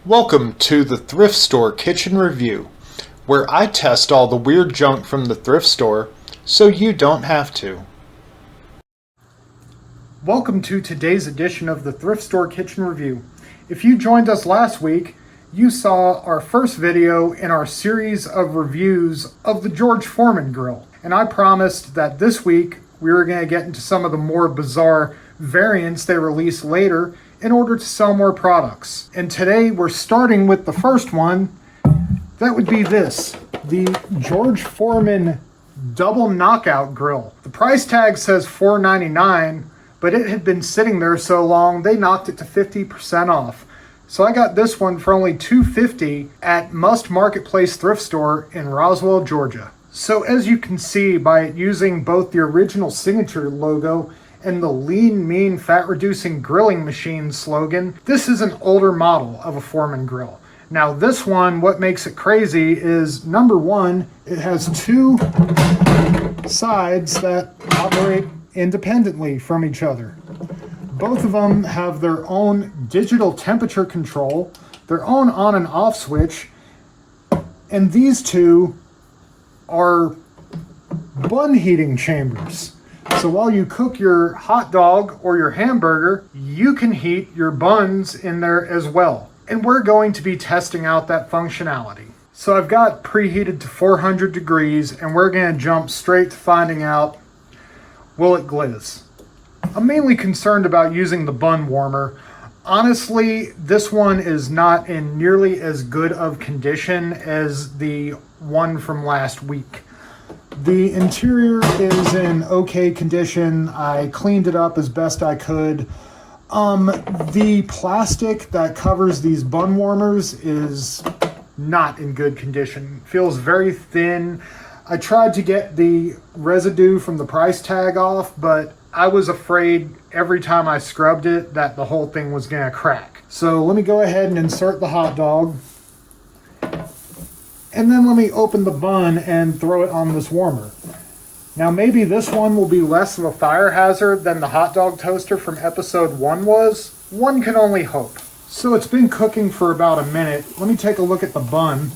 Welcome to the Thrift Store Kitchen Review, where I test all the weird junk from the thrift store so you don't have to. Welcome to today's edition of the Thrift Store Kitchen Review. If you joined us last week, you saw our first video in our series of reviews of the George Foreman Grill. And I promised that this week we were going to get into some of the more bizarre variants they released later in order to sell more products. And today we're starting with the first one. That would be this, the George Foreman Double Knockout Grill. The price tag says $4.99, but it had been sitting there so long they knocked it to 50% off. So I got this one for only $2.50 at Must Marketplace Thrift Store in Roswell, Georgia. So as you can see by it using both the original signature logo and the lean, mean, fat-reducing grilling machine slogan, this is an older model of a Foreman grill. Now this one, what makes it crazy is, number one, it has two sides that operate independently from each other. Both of them have their own digital temperature control, their own on and off switch, and these two are bun heating chambers. So while you cook your hot dog or your hamburger, you can heat your buns in there as well. And we're going to be testing out that functionality. So I've got preheated to 400 degrees and we're going to jump straight to finding out, will it glizz? I'm mainly concerned about using the bun warmer. Honestly, this one is not in nearly as good of condition as the one from last week. The interior is in okay condition. I cleaned it up as best I could. The plastic that covers these bun warmers is not in good condition. Feels very thin. I tried to get the residue from the price tag off, but I was afraid every time I scrubbed it that the whole thing was gonna crack. So let me go ahead and insert the hot dog. And then let me open the bun and throw it on this warmer. Now maybe this one will be less of a fire hazard than the hot dog toaster from episode 1 was. One can only hope. So it's been cooking for about a minute. Let me take a look at the bun.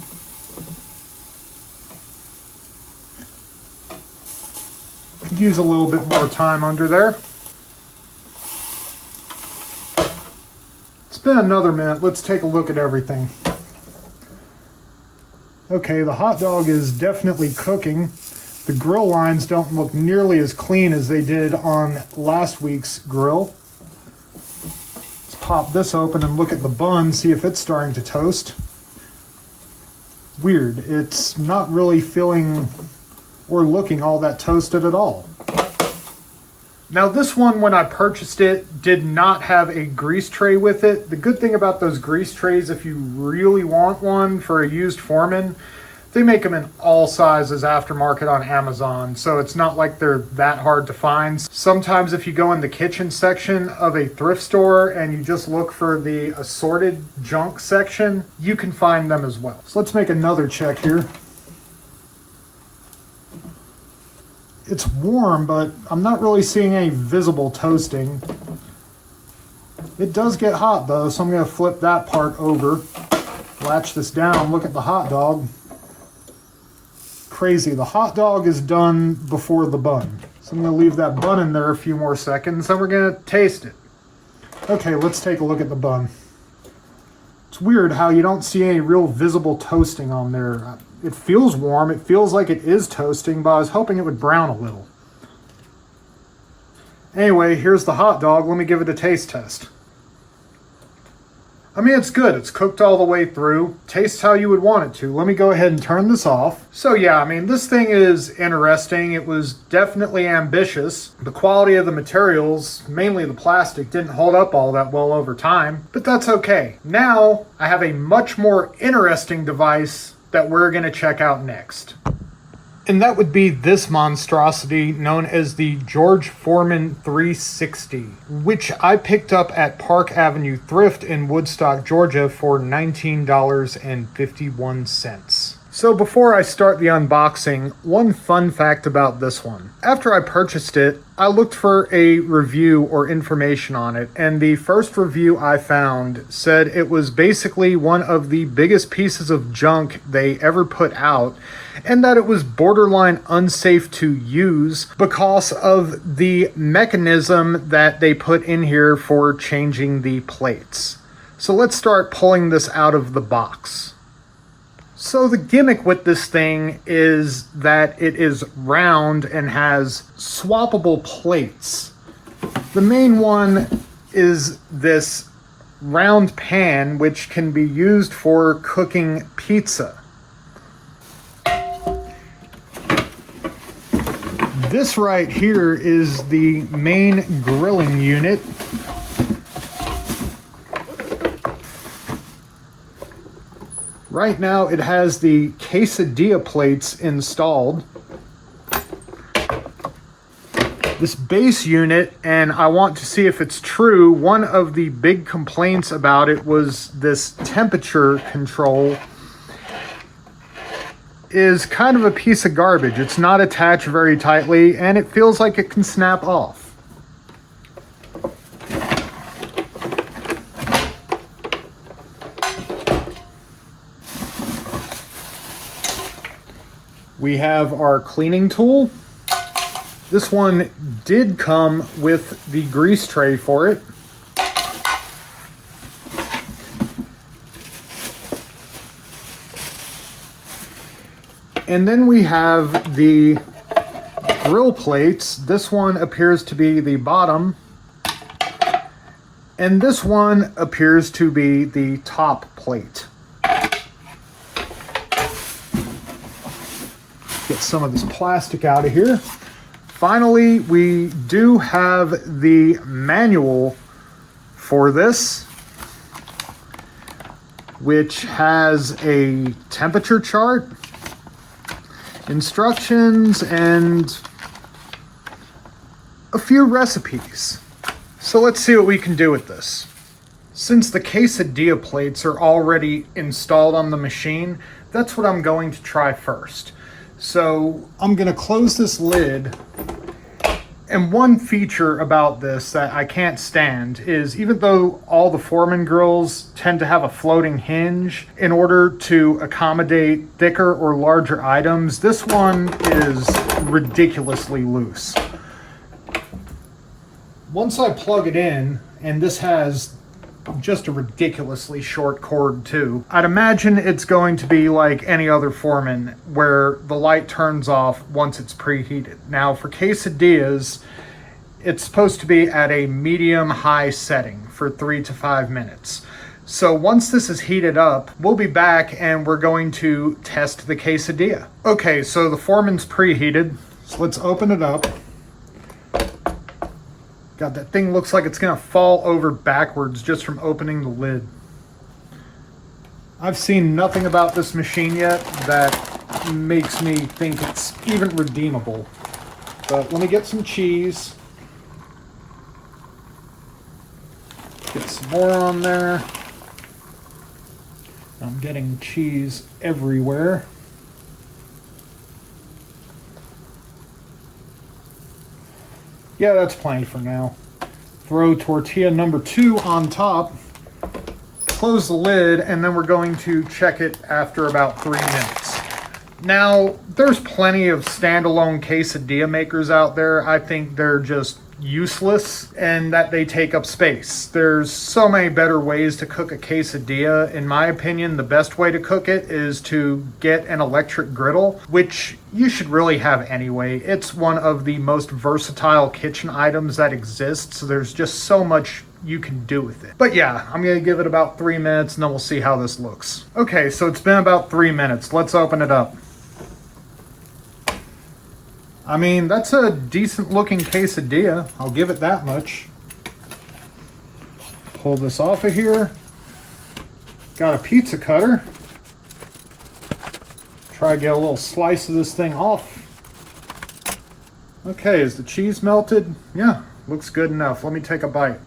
Could use a little bit more time under there. It's been another minute. Let's take a look at everything. Okay, the hot dog is definitely cooking. The grill lines don't look nearly as clean as they did on last week's grill. Let's pop this open and look at the bun, see if it's starting to toast. Weird, it's not really feeling or looking all that toasted at all. Now this one, when I purchased it, did not have a grease tray with it. The good thing about those grease trays, if you really want one for a used Foreman, they make them in all sizes aftermarket on Amazon, so it's not like they're that hard to find. Sometimes if you go in the kitchen section of a thrift store and you just look for the assorted junk section, you can find them as well. So let's make another check here. It's warm, but I'm not really seeing any visible toasting. It does get hot though, so I'm going to flip that part over, latch this down, look at the hot dog. Crazy, the hot dog is done before the bun. So I'm going to leave that bun in there a few more seconds and we're going to taste it. Okay, let's take a look at the bun. It's weird how you don't see any real visible toasting on there. It feels warm, it feels like it is toasting, but I was hoping it would brown a little. Anyway, here's the hot dog. Let me give it a taste test. I mean, it's good. It's cooked all the way through. Tastes how you would want it to. Let me go ahead and turn this off. So yeah, I mean, this thing is interesting. It was definitely ambitious. The quality of the materials, mainly the plastic, didn't hold up all that well over time, but that's okay. Now, I have a much more interesting device that we're going to check out next. And that would be this monstrosity known as the George Foreman 360, which I picked up at Park Avenue Thrift in Woodstock, Georgia for $19.51. So before I start the unboxing, one fun fact about this one. After I purchased it, I looked for a review or information on it, and the first review I found said it was basically one of the biggest pieces of junk they ever put out, and that it was borderline unsafe to use because of the mechanism that they put in here for changing the plates. So let's start pulling this out of the box. So the gimmick with this thing is that it is round and has swappable plates. The main one is this round pan, which can be used for cooking pizza. This right here is the main grilling unit. Right now it has the quesadilla plates installed. This base unit, and I want to see if it's true, one of the big complaints about it was this temperature control is kind of a piece of garbage. It's not attached very tightly and it feels like it can snap off. We have our cleaning tool. This one did come with the grease tray for it. And then we have the grill plates. This one appears to be the bottom, and this one appears to be the top plate. Get some of this plastic out of here. Finally, we do have the manual for this, which has a temperature chart, instructions, and a few recipes. So let's see what we can do with this. Since the quesadilla plates are already installed on the machine, that's what I'm going to try first. So I'm going to close this lid, and one feature about this that I can't stand is even though all the Foreman grills tend to have a floating hinge in order to accommodate thicker or larger items, this one is ridiculously loose. Once I plug it in, and this has just a ridiculously short cord too, I'd imagine it's going to be like any other Foreman where the light turns off once it's preheated. Now for quesadillas, it's supposed to be at a medium-high setting for 3 to 5 minutes. So once this is heated up, we'll be back and we're going to test the quesadilla. Okay, so the Foreman's preheated, so let's open it up. God, that thing looks like it's gonna fall over backwards just from opening the lid. I've seen nothing about this machine yet that makes me think it's even redeemable. But let me get some cheese. Get some more on there. I'm getting cheese everywhere. Yeah, that's plenty for now. Throw tortilla number 2 on top, close the lid, and then we're going to check it after about 3 minutes. Now, there's plenty of standalone quesadilla makers out there. I think they're just useless and that they take up space. There's so many better ways to cook a quesadilla. In my opinion, the best way to cook it is to get an electric griddle, which you should really have anyway. It's one of the most versatile kitchen items that exists, so there's just so much you can do with it. But yeah, I'm gonna give it about 3 minutes and then we'll see how this looks. Okay, so it's been about 3 minutes. Let's open it up. I mean, that's a decent looking quesadilla. I'll give it that much. Pull this off of here. Got a pizza cutter. Try to get a little slice of this thing off. Okay, is the cheese melted? Yeah, looks good enough. Let me take a bite.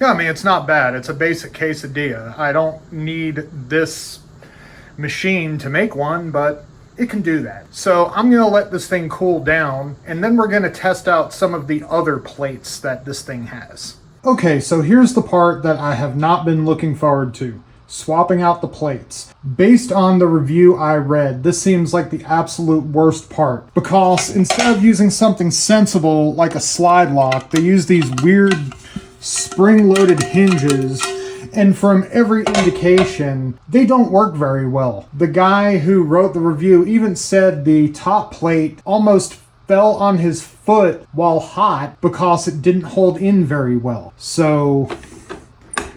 Yeah, I mean, it's not bad. It's a basic quesadilla. I don't need this machine to make one, but it can do that. So I'm gonna let this thing cool down, and then we're gonna test out some of the other plates that this thing has. Okay, so here's the part that I have not been looking forward to. Swapping out the plates. Based on the review I read, this seems like the absolute worst part, because instead of using something sensible like a slide lock, they use these weird spring-loaded hinges, and from every indication, they don't work very well. The guy who wrote the review even said the top plate almost fell on his foot while hot because it didn't hold in very well. So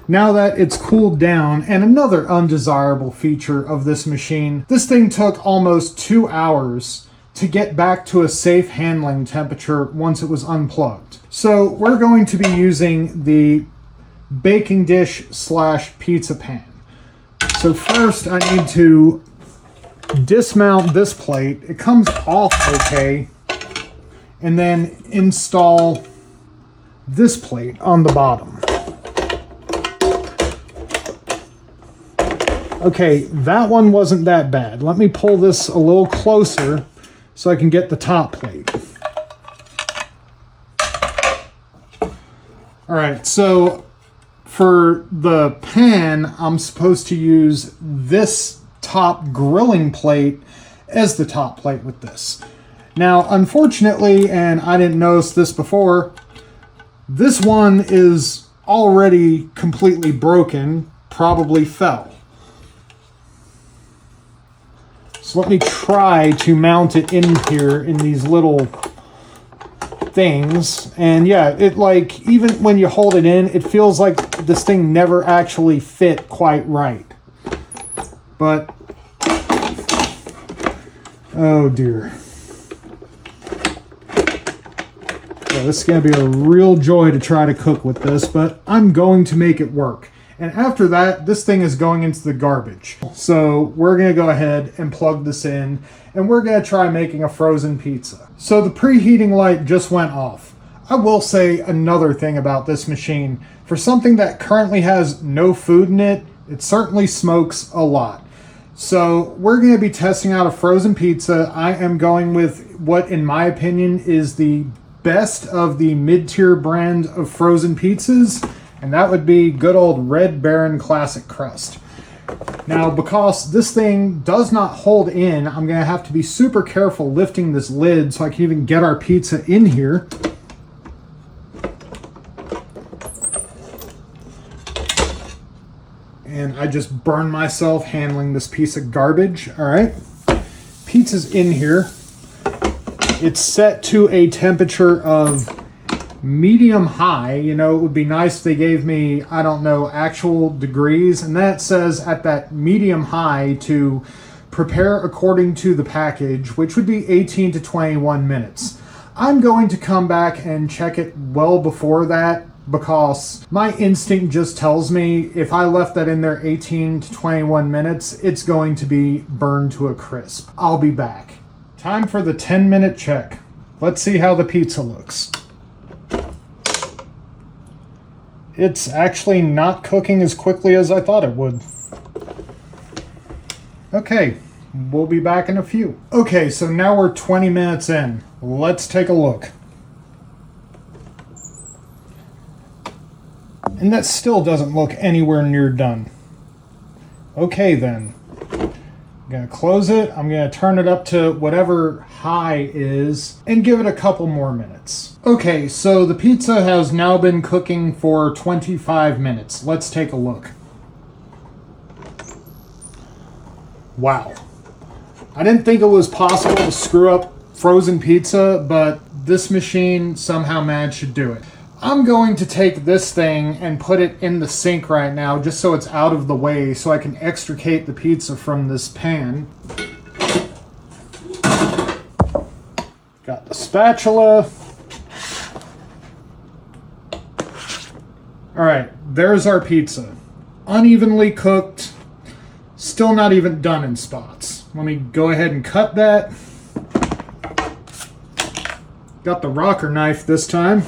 now that it's cooled down, and another undesirable feature of this machine, this thing took almost 2 hours to get back to a safe handling temperature once it was unplugged. So we're going to be using the baking dish / pizza pan. So first I need to dismount this plate. It comes off okay. And then install this plate on the bottom. Okay, that one wasn't that bad. Let me pull this a little closer so I can get the top plate. All right, so for the pan, I'm supposed to use this top grilling plate as the top plate with this. Now, unfortunately, and I didn't notice this before, this one is already completely broken, probably fell. So let me try to mount it in here in these little things. And yeah, it like, even when you hold it in, it feels like this thing never actually fit quite right. But, oh dear. So this is going to be a real joy to try to cook with this, but I'm going to make it work. And after that, this thing is going into the garbage. So we're going to go ahead and plug this in, and we're going to try making a frozen pizza. So the preheating light just went off. I will say another thing about this machine. For something that currently has no food in it, it certainly smokes a lot. So we're going to be testing out a frozen pizza. I am going with what, in my opinion, is the best of the mid-tier brand of frozen pizzas. And that would be good old Red Baron Classic Crust. Now, because this thing does not hold in, I'm going to have to be super careful lifting this lid so I can even get our pizza in here. And I just burned myself handling this piece of garbage. All right. Pizza's in here. It's set to a temperature of medium high. You know, it would be nice if they gave me, I don't know, actual degrees, and that says at that medium high to prepare according to the package, which would be 18 to 21 minutes. I'm going to come back and check it well before that, because my instinct just tells me if I left that in there 18 to 21 minutes, it's going to be burned to a crisp. I'll be back. Time for the 10-minute check. Let's see how the pizza looks. It's actually not cooking as quickly as I thought it would. Okay, we'll be back in a few. Okay, so now we're 20 minutes in. Let's take a look. And that still doesn't look anywhere near done. Okay then. I'm going to close it. I'm going to turn it up to whatever high is and give it a couple more minutes. Okay, so the pizza has now been cooking for 25 minutes. Let's take a look. Wow. I didn't think it was possible to screw up frozen pizza, but this machine somehow managed to do it. I'm going to take this thing and put it in the sink right now just so it's out of the way so I can extricate the pizza from this pan. Got the spatula. Alright, there's our pizza. Unevenly cooked, still not even done in spots. Let me go ahead and cut that. Got the rocker knife this time.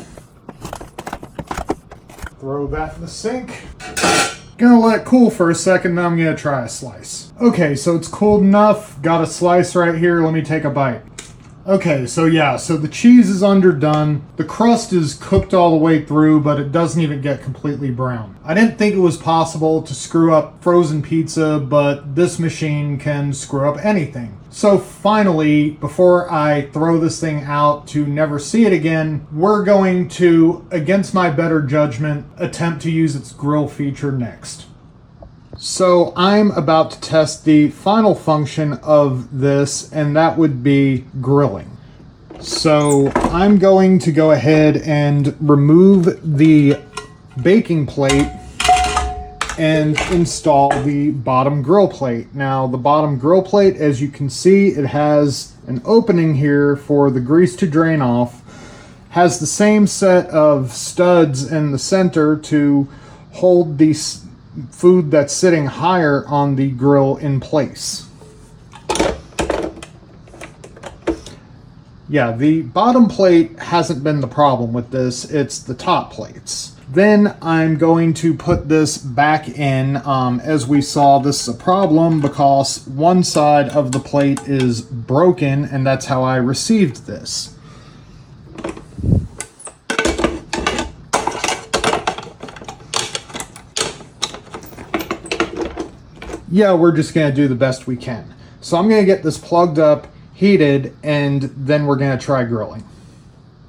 Throw that in the sink. Gonna let it cool for a second, then I'm gonna try a slice. Okay, so it's cooled enough. Got a slice right here. Let me take a bite. Okay, so the cheese is underdone. The crust is cooked all the way through, but it doesn't even get completely brown. I didn't think it was possible to screw up frozen pizza, but this machine can screw up anything. So finally, before I throw this thing out to never see it again, we're going to, against my better judgment, attempt to use its grill feature next. So I'm about to test the final function of this, and that would be grilling. So I'm going to go ahead and remove the baking plate and install the bottom grill plate. Now the bottom grill plate, as you can see, it has an opening here for the grease to drain off, has the same set of studs in the center to hold the food that's sitting higher on the grill in place. Yeah, the bottom plate hasn't been the problem with this, it's the top plates. Then I'm going to put this back in. As we saw, this is a problem because one side of the plate is broken, and that's how I received this. Yeah, we're just gonna do the best we can. So I'm gonna get this plugged up, heated, and then we're gonna try grilling.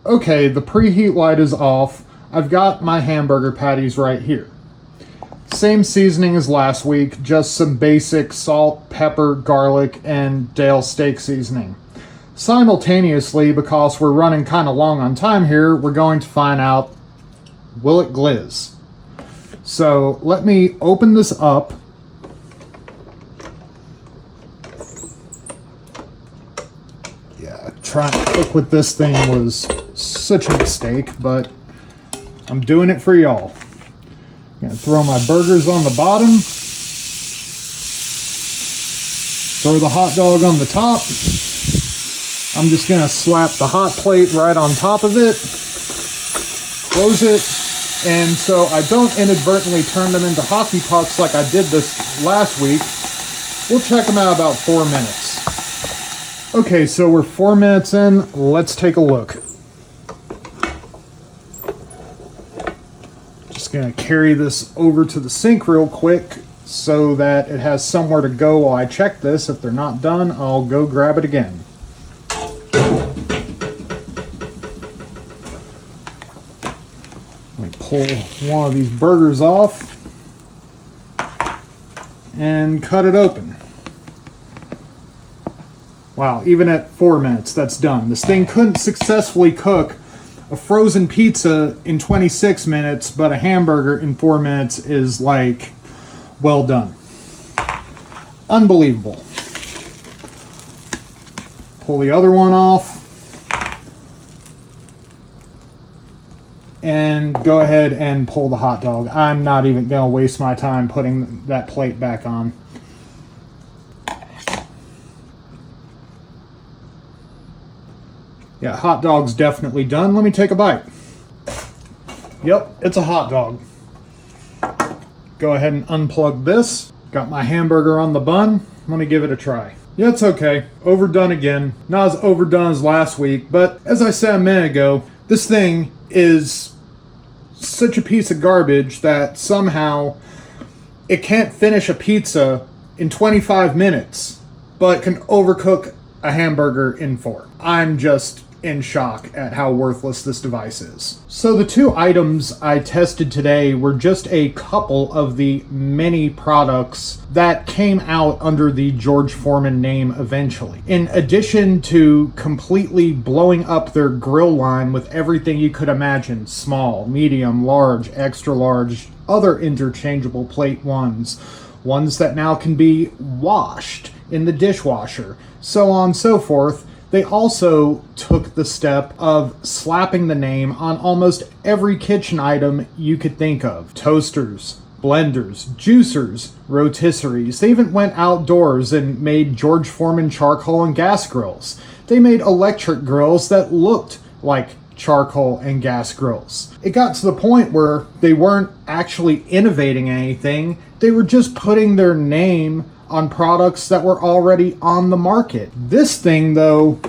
Okay, the preheat light is off. I've got my hamburger patties right here. Same seasoning as last week, just some basic salt, pepper, garlic, and Dale steak seasoning. Simultaneously, because we're running kind of long on time here, we're going to find out, will it glizz? So let me open this up. Trying to cook with this thing was such a mistake, but I'm doing it for y'all. I'm gonna throw my burgers on the bottom, throw the hot dog on the top. I'm just gonna slap the hot plate right on top of it, close it, and so I don't inadvertently turn them into hockey pucks like I did this last week. We'll check them out about 4 minutes. Okay, so we're 4 minutes in. Let's take a look. Just gonna carry this over to the sink real quick so that it has somewhere to go while I check this. If they're not done, I'll go grab it again. Let me pull one of these burgers off and cut it open. Wow, even at 4 minutes, that's done. This thing couldn't successfully cook a frozen pizza in 26 minutes, but a hamburger in 4 minutes is like, well done. Unbelievable. Pull the other one off. And go ahead and pull the hot dog. I'm not even going to waste my time putting that plate back on. Yeah, hot dog's definitely done. Let me take a bite. Yep, it's a hot dog. Go ahead and unplug this. Got my hamburger on the bun. Let me give it a try. Yeah, it's okay. Overdone again. Not as overdone as last week, but as I said a minute ago, this thing is such a piece of garbage that somehow it can't finish a pizza in 25 minutes, but can overcook a hamburger in 4. I'm just in shock at how worthless this device is. So the 2 items I tested today were just a couple of the many products that came out under the George Foreman name eventually. In addition to completely blowing up their grill line with everything you could imagine, small, medium, large, extra large, other interchangeable plate ones that now can be washed in the dishwasher, so on and so forth, they also took the step of slapping the name on almost every kitchen item you could think of. Toasters, blenders, juicers, rotisseries. They even went outdoors and made George Foreman charcoal and gas grills. They made electric grills that looked like charcoal and gas grills. It got to the point where they weren't actually innovating anything. They were just putting their name on products that were already on the market. This thing, though,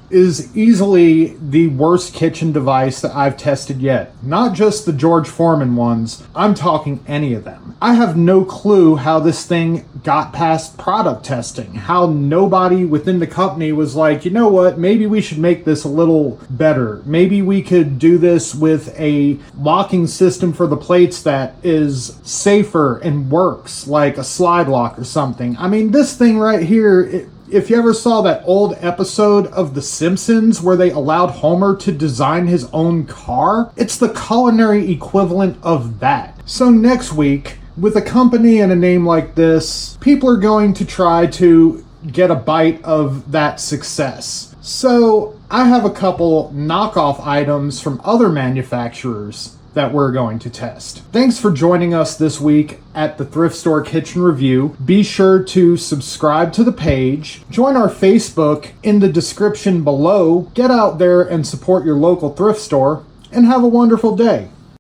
is easily the worst kitchen device that I've tested yet. Not just the George Foreman ones, I'm talking any of them. I have no clue how this thing got past product testing, how nobody within the company was like, you know what, maybe we should make this a little better. Maybe we could do this with a locking system for the plates that is safer and works, like a slide lock or something. I mean, this thing right here, if you ever saw that old episode of The Simpsons where they allowed Homer to design his own car, it's the culinary equivalent of that. So next week, with a company and a name like this, people are going to try to get a bite of that success. So I have a couple knockoff items from other manufacturers that we're going to test. Thanks for joining us this week at the Thrift Store Kitchen Review. Be sure to subscribe to the page, join our Facebook in the description below, get out there and support your local thrift store, and have a wonderful day.